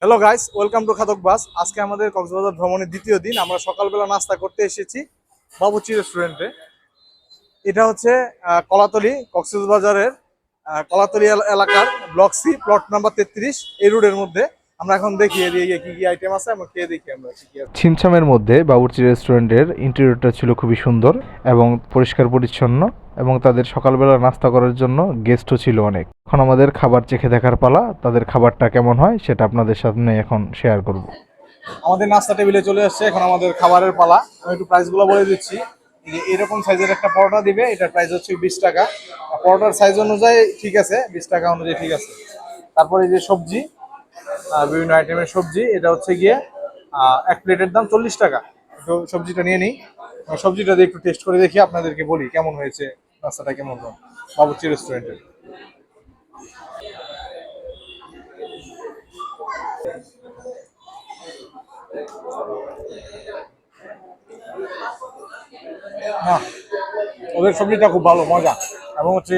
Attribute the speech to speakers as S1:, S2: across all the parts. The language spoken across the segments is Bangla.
S1: হ্যালো গাইস, ওয়েলকাম টু খাদক বাস। আজকে আমাদের কক্সবাজার ভ্রমণের দ্বিতীয় দিন। আমরা সকালবেলা নাস্তা করতে এসেছি বাবুচি রেস্টুরেন্টে। এটা হচ্ছে কলাতলি, কক্সবাজারের কলাতলি এলাকার ব্লক সি, প্লট নাম্বার 33, এই রোডের মধ্যে। আমরা এখন দেখি এদিকে কি কি আইটেম আছে, আমরা খেয়ে দেখি আমরা কি কি আছে।
S2: ছিমছামের মধ্যে বাবুর্চি রেস্টুরেন্টের ইন্টেরিয়রটা ছিল খুবই সুন্দর এবং পরিষ্কার পরিচ্ছন্ন, এবং তাদের সকালবেলা নাস্তা করার জন্য গেস্টও ছিল অনেক। এখন আমাদের খাবার চেখে দেখার পালা, তাদের খাবারটা কেমন হয় সেটা আপনাদের সামনে এখন শেয়ার করব।
S1: আমাদের নাস্তা টেবিলে চলে আসছে, এখন আমাদের খাবারের পালা। আমি একটু প্রাইসগুলো বলে দিচ্ছি। এই যে এরকম সাইজের একটা পরোটা দিবে, এটার প্রাইস হচ্ছে 20 টাকা। পরোটার সাইজ অনুযায়ী ঠিক আছে, 20 টাকা অনুযায়ী ঠিক আছে। তারপরে এই যে সবজি, বিভিন্ন আইটেমের সবজি, এটা হচ্ছে গিয়ে এক প্লেটের দাম 40 টাকা। তো সবজিটা নিয়ে নিই, সবজিটা দিয়ে একটু টেস্ট করে দেখি, আপনাদেরকে বলি কেমন হয়েছে, নাস্তাটা কেমন হলো বাবুর্চি রেস্টুরেন্টের। হ্যাঁ, ওদের সবজিটা খুব ভালো, মজা। এবং হচ্ছে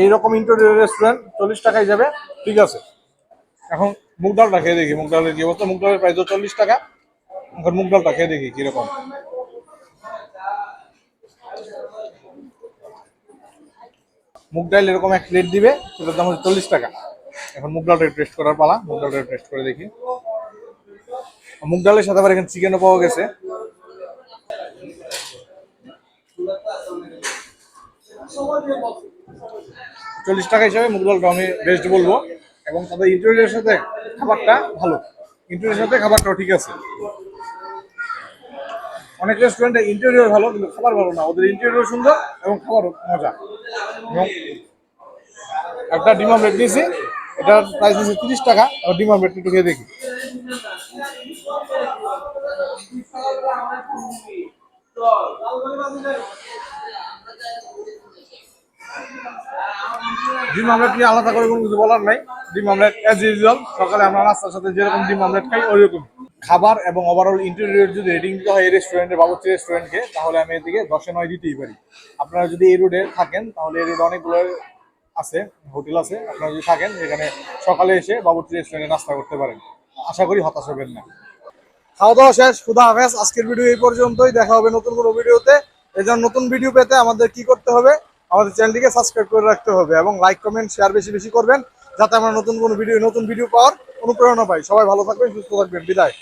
S1: এইরকম ইন্টেরিয়র রেস্টুরেন্ট 40 টাকায় যাবে, ঠিক আছে। এখন মুগ ডালটা খেয়ে দেখি, মুগ ডালের কি অবস্থা। মুগ ডালের প্রাইস 40 টাকা। এখন মুগ ডালটা খেয়ে দেখি কিরকম। মুগ ডাল এরকম এক প্লেট দিবে, সেটার দাম হচ্ছে 40 টাকা। এখন মুগ ডালটা টেস্ট করার পালা, মুগ ডালটা টেস্ট করে দেখি। মুগ ডালের সাথে আবার এখানে চিকেনও পাওয়া গেছে। 40 টাকা হিসাবে মুগ ডালটা আমি বেস্ট বলবো। এবং তাদের ইন্টেরিয়রের সাথে খাবারটা ভালো, ইন্টেরিয়রের সাথে খাবারটাও ঠিক আছে। অনেক রেস্টুরেন্টে ইন্টেরিয়র ভালো কিন্তু খাবার ভালো না, ওদের ইন্টেরিয়র সুন্দর এবং খাবারও মজা। এবং একটা ডিম আমলেট দিয়েছি, এটার প্রাইস দিয়েছে 30 টাকা। আর ডিম আমলেট একটু খেয়ে দেখি। ডিম আমলেট নিয়ে আলাদা করে কোনো কিছু বলার নাই। ডিম আমলেট অ্যাজ ইউজুয়াল, সকালে আমরা নাস্তার সাথে যেরকম ডিম আমলেট খাই ওইরকম। খাবার এবং ওভারঅল ইন্টেরিয়র যদি রেটিং দিতে হয় এই রেস্টুরেন্টে, বাবুর্চি রেস্টুরেন্টকে, তাহলে আমি এদিকে 10-9 দিতেই পারি। আপনারা যদি এই রোডে থাকেন তাহলে এই রোডে অনেকগুলো আছে, হোটেল আছে। আপনারা যদি থাকেন এখানে সকালে এসে বাবুর্চি রেস্টুরেন্টে নাস্তা করতে পারেন। আশা করি হতাশ হবেন না। খাওয়া দাওয়া শেষ, খুদা হাফেজ। আজকের ভিডিও এই পর্যন্তই, দেখা হবে নতুন কোনো ভিডিওতে। এই জন্য নতুন ভিডিও পেতে আমাদের কি করতে হবে, আমাদের চ্যানেলটিকে সাবস্ক্রাইব করে রাখতে হবে এবং লাইক কমেন্ট শেয়ার বেশি বেশি করবেন, যাতে আমরা নতুন ভিডিও পাওয়ার অনুপ্রেরণা পাই। সবাই ভালো থাকবেন, সুস্থ থাকবেন, বিদায়।